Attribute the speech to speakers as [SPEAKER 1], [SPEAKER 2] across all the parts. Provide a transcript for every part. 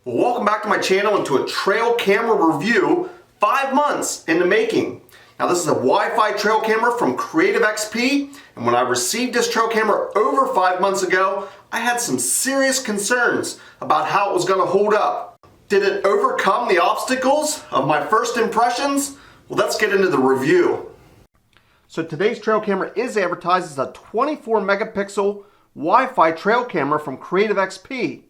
[SPEAKER 1] Well, welcome back to my channel and to a trail camera review 5 months in the making. Now this is a Wi-Fi trail camera from Creative XP, and when I received this trail camera over 5 months ago, I had some serious concerns about how it was going to hold up. Did it overcome the obstacles of my first impressions? Well, let's get into the review. So today's trail camera is advertised as a 24 megapixel Wi-Fi trail camera from Creative XP.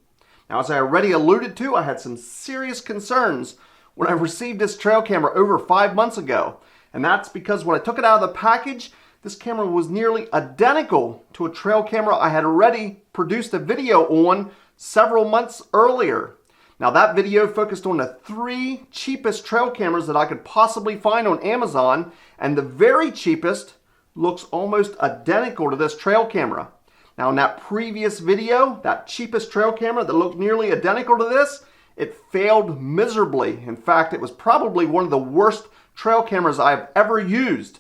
[SPEAKER 1] Now, as I already alluded to, I had some serious concerns when I received this trail camera over 5 months ago. And that's because when I took it out of the package, this camera was nearly identical to a trail camera I had already produced a video on several months earlier. Now, that video focused on the 3 cheapest trail cameras that I could possibly find on Amazon, and the very cheapest looks almost identical to this trail camera. Now, in that previous video, that cheapest trail camera that looked nearly identical to this, it failed miserably. In fact, it was probably one of the worst trail cameras I've ever used.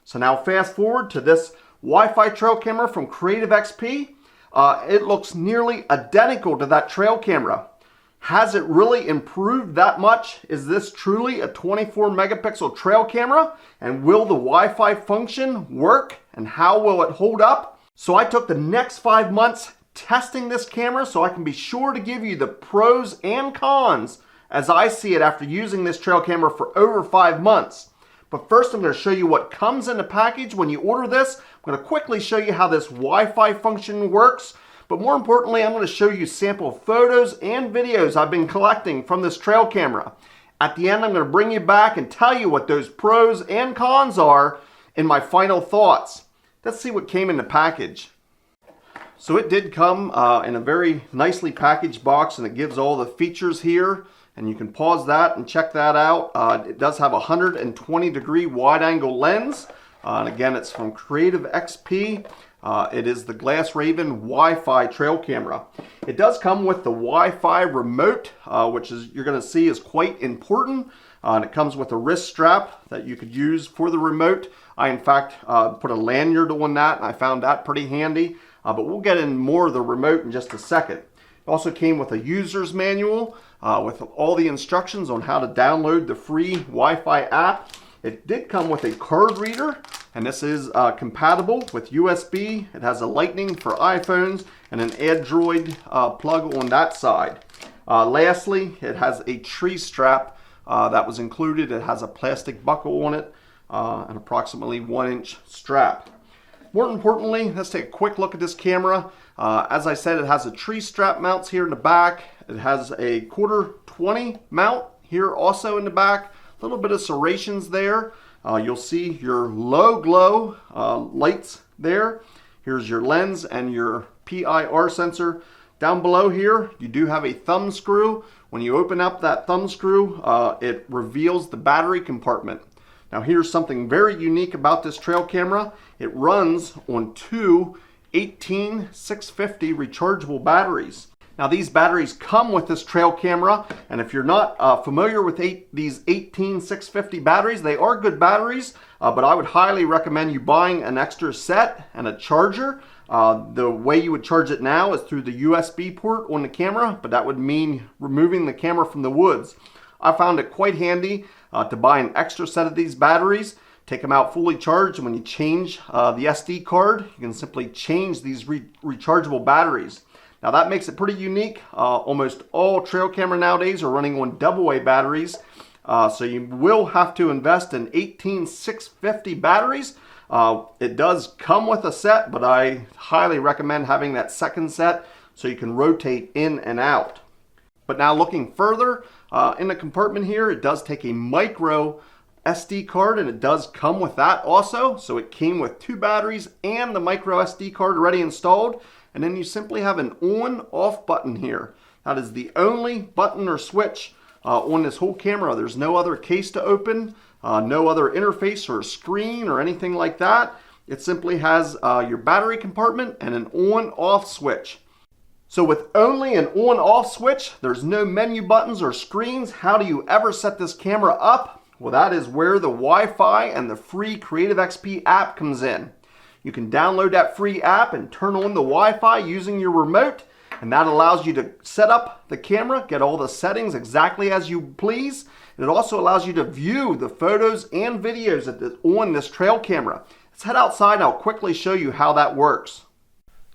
[SPEAKER 1] So now fast forward to this Wi-Fi trail camera from Creative XP. It looks nearly identical to that trail camera. Has it really improved that much? Is this truly a 24 megapixel trail camera? And will the Wi-Fi function work? And how will it hold up? So I took the next 5 months testing this camera so I can be sure to give you the pros and cons as I see it after using this trail camera for over 5 months. But first I'm going to show you what comes in the package when you order this. I'm going to quickly show you how this Wi-Fi function works. But more importantly, I'm going to show you sample photos and videos I've been collecting from this trail camera. At the end, I'm going to bring you back and tell you what those pros and cons are in my final thoughts. Let's see what came in the package. So it did come in a very nicely packaged box, and it gives all the features here. And you can pause that and check that out. It does have a 120-degree wide-angle lens. And again, it's from Creative XP. It is the Glass Raven Wi-Fi trail camera. It does come with the Wi-Fi remote, which is you're going to see is quite important. And it comes with a wrist strap that you could use for the remote. I, in fact, put a lanyard on that, and I found that pretty handy. But we'll get in more of the remote in just a second. It also came with a user's manual with all the instructions on how to download the free Wi-Fi app. It did come with a card reader, and this is compatible with USB. It has a Lightning for iPhones and an Android plug on that side. Lastly, it has a tree strap that was included. It has a plastic buckle on it, an approximately 1-inch strap. More importantly, let's take a quick look at this camera. As I said, it has a tree strap mounts here in the back. It has a 1/4-20 mount here also in the back. A little bit of serrations there. You'll see your low glow lights there. Here's your lens and your PIR sensor. Down below here, you do have a thumb screw. When you open up that thumb screw, it reveals the battery compartment. Now here's something very unique about this trail camera. It runs on 2 18650 rechargeable batteries. Now these batteries come with this trail camera, and if you're not familiar with these 18650 batteries, they are good batteries, but I would highly recommend you buying an extra set and a charger. The way you would charge it now is through the USB port on the camera, but that would mean removing the camera from the woods. I found it quite handy to buy an extra set of these batteries, take them out fully charged, and when you change the SD card, you can simply change these rechargeable batteries. Now that makes it pretty unique. Almost all trail camera nowadays are running on AA batteries, so you will have to invest in 18650 batteries. It does come with a set, but I highly recommend having that second set so you can rotate in and out. But now looking further in the compartment here, it does take a micro SD card, and it does come with that also. So it came with 2 batteries and the micro SD card already installed. And then you simply have an on-off button here. That is the only button or switch on this whole camera. There's no other case to open, no other interface or screen or anything like that. It simply has your battery compartment and an on-off switch. So with only an on-off switch, there's no menu buttons or screens. How do you ever set this camera up? Well, that is where the Wi-Fi and the free Creative XP app comes in. You can download that free app and turn on the Wi-Fi using your remote, And that allows you to set up the camera, get all the settings exactly as you please. And it also allows you to view the photos and videos on this trail camera. Let's head outside and I'll quickly show you how that works.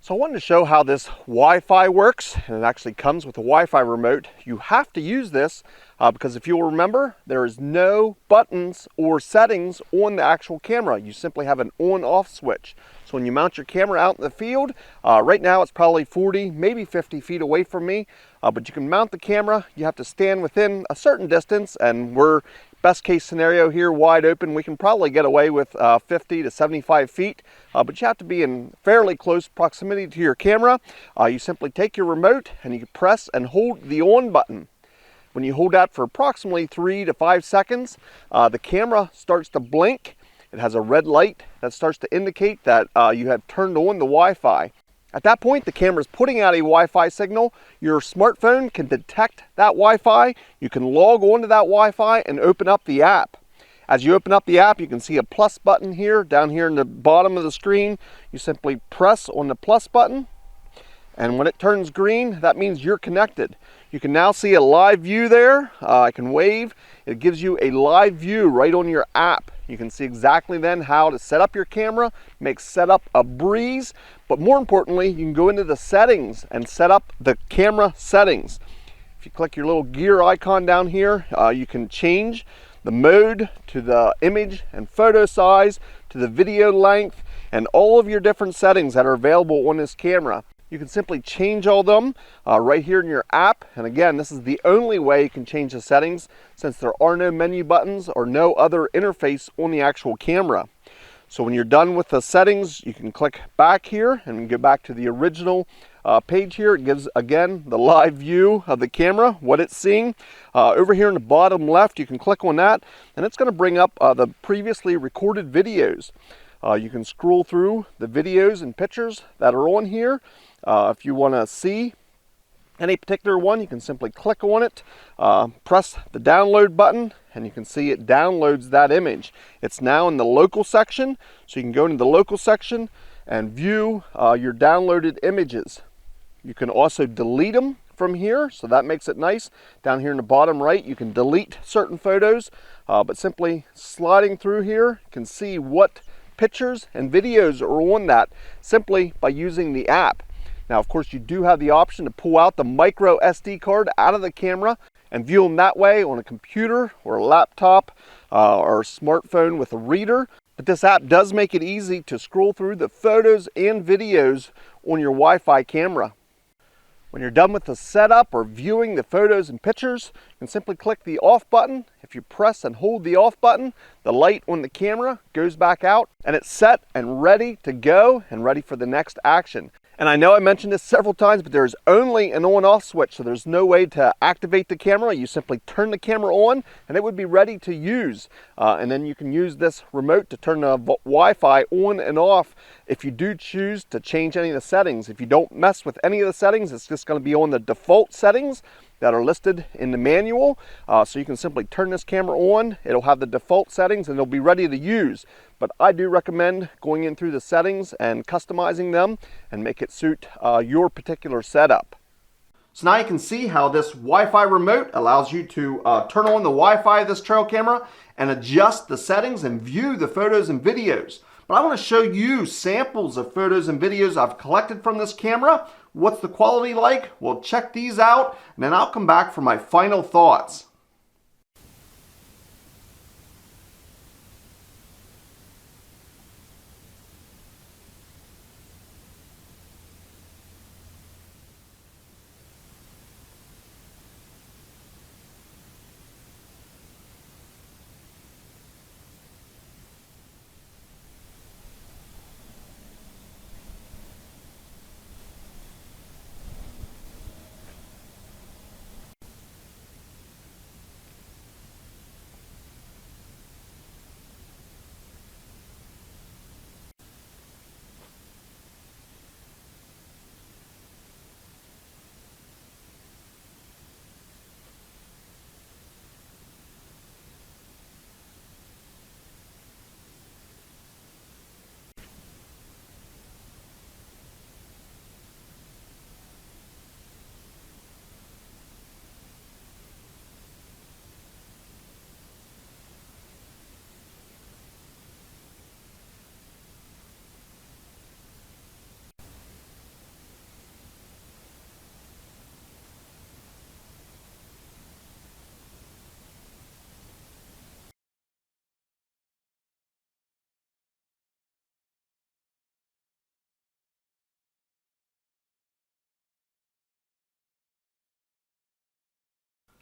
[SPEAKER 1] So I wanted to show how this Wi-Fi works, and it actually comes with a Wi-Fi remote. You have to use this because if you'll remember, there is no buttons or settings on the actual camera. You simply have an on-off switch. So when you mount your camera out in the field, right now it's probably 40, maybe 50 feet away from me, but you can mount the camera. You have to stand within a certain distance, and we're best case scenario here, wide open, we can probably get away with 50 to 75 feet, but you have to be in fairly close proximity to your camera. You simply take your remote and you press and hold the on button. When you hold that for approximately 3 to 5 seconds, the camera starts to blink. It has a red light that starts to indicate that you have turned on the Wi-Fi. At that point, the camera is putting out a Wi-Fi signal. Your smartphone can detect that Wi-Fi. You can log onto that Wi-Fi and open up the app. As you open up the app, you can see a plus button here, down here in the bottom of the screen. You simply press on the plus button, and when it turns green, that means you're connected. You can now see a live view there. I can wave. It gives you a live view right on your app. You can see exactly then how to set up your camera, make setup a breeze, but more importantly, you can go into the settings and set up the camera settings. If you click your little gear icon down here, you can change the mode to the image and photo size, to the video length, and all of your different settings that are available on this camera. You can simply change all of them right here in your app. And again, this is the only way you can change the settings since there are no menu buttons or no other interface on the actual camera. So when you're done with the settings, you can click back here and go back to the original page here. It gives, again, the live view of the camera, what it's seeing. Over here in the bottom left, you can click on that, and it's going to bring up the previously recorded videos. You can scroll through the videos and pictures that are on here. If you want to see any particular one, you can simply click on it, press the download button, and you can see it downloads that image. It's now in the local section, so you can go into the local section and view your downloaded images. You can also delete them from here, so that makes it nice. Down here in the bottom right, you can delete certain photos, but simply sliding through here, you can see what pictures and videos are on that simply by using the app. Now, of course, you do have the option to pull out the micro SD card out of the camera and view them that way on a computer or a laptop or a smartphone with a reader. But this app does make it easy to scroll through the photos and videos on your Wi-Fi camera. When you're done with the setup or viewing the photos and pictures, you can simply click the off button. If you press and hold the off button, the light on the camera goes back out and it's set and ready to go and ready for the next action. And I know I mentioned this several times, but there's only an on-off switch, so there's no way to activate the camera. You simply turn the camera on and it would be ready to use. And then you can use this remote to turn the Wi-Fi on and off if you do choose to change any of the settings. If you don't mess with any of the settings, it's just going to be on the default settings that are listed in the manual. So you can simply turn this camera on, it'll have the default settings and it'll be ready to use. But I do recommend going in through the settings and customizing them and make it suit your particular setup. So now you can see how this Wi-Fi remote allows you to turn on the Wi-Fi of this trail camera and adjust the settings and view the photos and videos. But I want to show you samples of photos and videos I've collected from this camera. What's the quality like? Well, check these out, and then I'll come back for my final thoughts.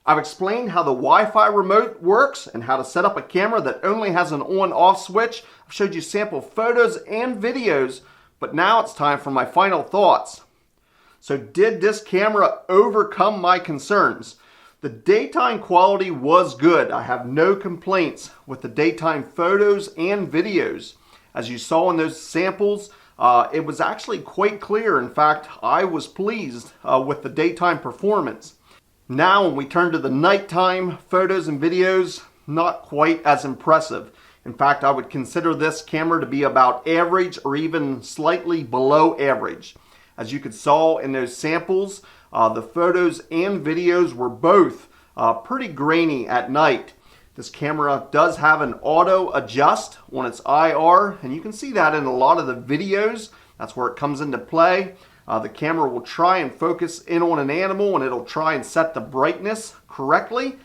[SPEAKER 1] I've explained how the Wi-Fi remote works and how to set up a camera that only has an on-off switch. I've showed you sample photos and videos, but now it's time for my final thoughts. So did this camera overcome my concerns? The daytime quality was good. I have no complaints with the daytime photos and videos. As you saw in those samples, it was actually quite clear. In fact, I was pleased with the daytime performance. Now, when we turn to the nighttime photos and videos, not quite as impressive. In fact, I would consider this camera to be about average or even slightly below average. As you could saw in those samples, the photos and videos were both pretty grainy at night. This camera does have an auto adjust on its IR, and you can see that in a lot of the videos. That's where it comes into play. The camera will try and focus in on an animal, and it'll try and set the brightness correctly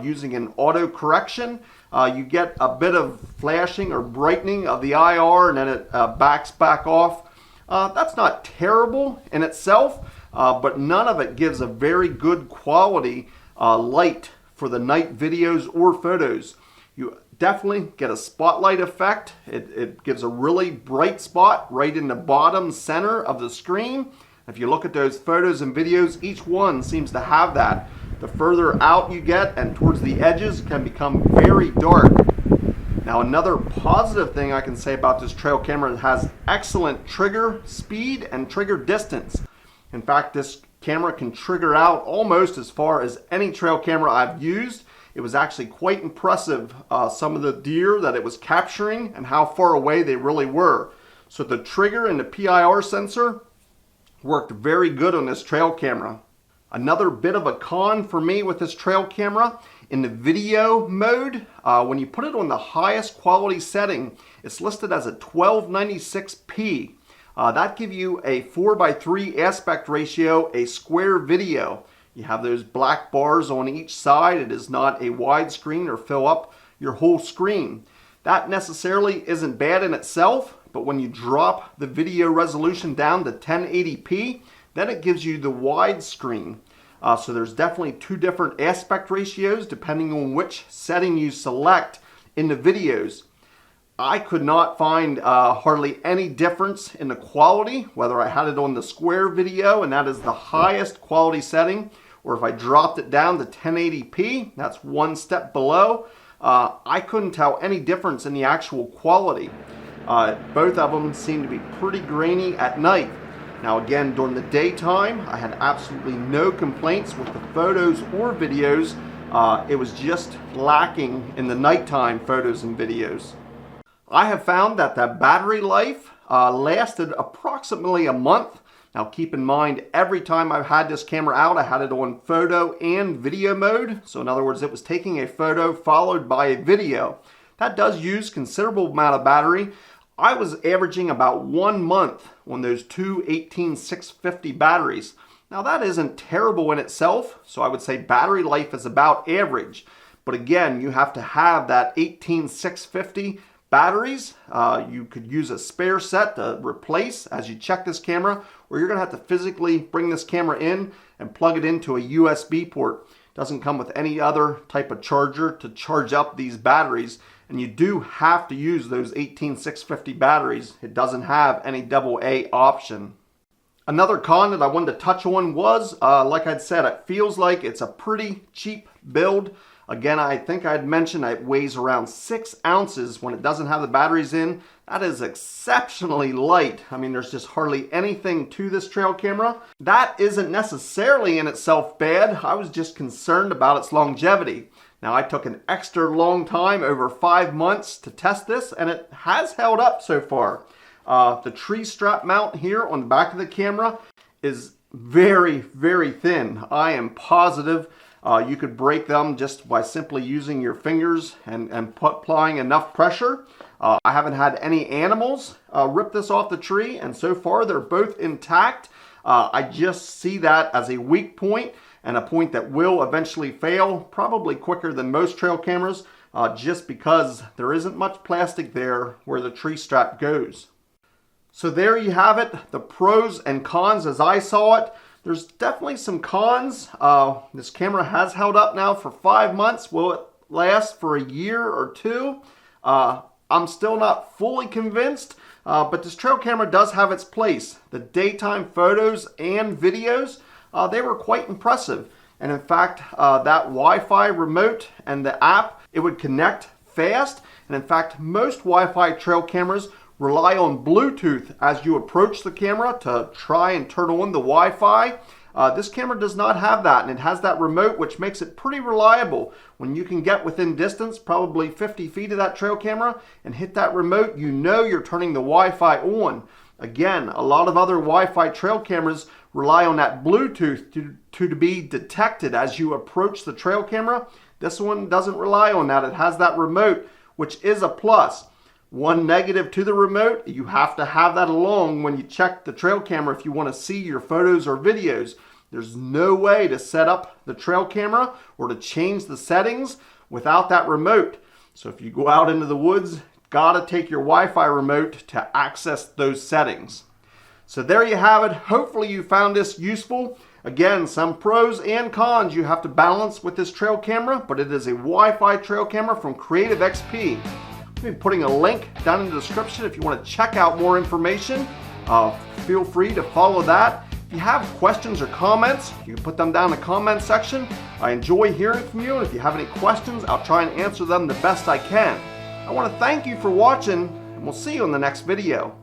[SPEAKER 1] using an auto correction. You get a bit of flashing or brightening of the IR, and then it backs back off. That's not terrible in itself, but none of it gives a very good quality light for the night videos or photos. You definitely get a spotlight effect. It gives a really bright spot right in the bottom center of the screen. If you look at those photos and videos, each one seems to have that. The further out you get and towards the edges, it can become very dark. Now, another positive thing I can say about this trail camera, it has excellent trigger speed and trigger distance. In fact, this camera can trigger out almost as far as any trail camera I've used. It was actually quite impressive, some of the deer that it was capturing and how far away they really were. So the trigger and the PIR sensor worked very good on this trail camera. Another bit of a con for me with this trail camera, in the video mode, when you put it on the highest quality setting, it's listed as a 1296p. That gives you a 4:3 aspect ratio, a square video. You have those black bars on each side. It is not a widescreen or fill up your whole screen. That necessarily isn't bad in itself, but when you drop the video resolution down to 1080p, then it gives you the widescreen. So there's definitely two different aspect ratios depending on which setting you select in the videos. I could not find hardly any difference in the quality, whether I had it on the square video, and that is the highest quality setting, or if I dropped it down to 1080p, that's one step below. I couldn't tell any difference in the actual quality. Both of them seem to be pretty grainy at night. Now again, during the daytime, I had absolutely no complaints with the photos or videos. It was just lacking in the nighttime photos and videos. I have found that the battery life lasted approximately a month. Now keep in mind, every time I've had this camera out, I had it on photo and video mode. So in other words, it was taking a photo followed by a video. That does use considerable amount of battery. I was averaging about 1 month on those two 18650 batteries. Now that isn't terrible in itself, so I would say battery life is about average. But again, you have to have that 18650 batteries. You could use a spare set to replace as you check this camera, or you're gonna have to physically bring this camera in and plug it into a USB port. It doesn't come with any other type of charger to charge up these batteries, and you do have to use those 18650 batteries. It doesn't have any AA option. Another con that I wanted to touch on was, like I'd said, it feels like it's a pretty cheap build. Again, I think I'd mentioned it weighs around 6 ounces when it doesn't have the batteries in. That is exceptionally light. I mean, there's just hardly anything to this trail camera. That isn't necessarily in itself bad. I was just concerned about its longevity. Now, I took an extra long time, over 5 months, to test this, and it has held up so far. The tree strap mount here on the back of the camera is very, very thin. I am positive you could break them just by simply using your fingers and applying enough pressure. I haven't had any animals rip this off the tree, and so far they're both intact. I just see that as a weak point and a point that will eventually fail, probably quicker than most trail cameras, just because there isn't much plastic there where the tree strap goes. So there you have it, the pros and cons as I saw it. There's definitely some cons. This camera has held up now for 5 months. Will it last for a year or two? I'm still not fully convinced, but this trail camera does have its place. The daytime photos and videos, they were quite impressive. And in fact, that Wi-Fi remote and the app, it would connect fast. And in fact, most Wi-Fi trail cameras rely on Bluetooth as you approach the camera to try and turn on the Wi-Fi. This camera does not have that, and it has that remote, which makes it pretty reliable. When you can get within distance, probably 50 feet of that trail camera, and hit that remote, you know you're turning the Wi-Fi on. Again, a lot of other Wi-Fi trail cameras rely on that Bluetooth to be detected as you approach the trail camera. This one doesn't rely on that. It has that remote, which is a plus. One negative to the remote, you have to have that along when you check the trail camera if you want to see your photos or videos. There's no way to set up the trail camera or to change the settings without that remote. So if you go out into the woods, gotta take your Wi-Fi remote to access those settings. So there you have it. Hopefully you found this useful. Again, some pros and cons you have to balance with this trail camera, but it is a Wi-Fi trail camera from Creative XP. I'll be putting a link down in the description if you want to check out more information. Feel free to follow that. If you have questions or comments, you can put them down in the comment section. I enjoy hearing from you, and if you have any questions, I'll try and answer them the best I can. I want to thank you for watching, and we'll see you in the next video.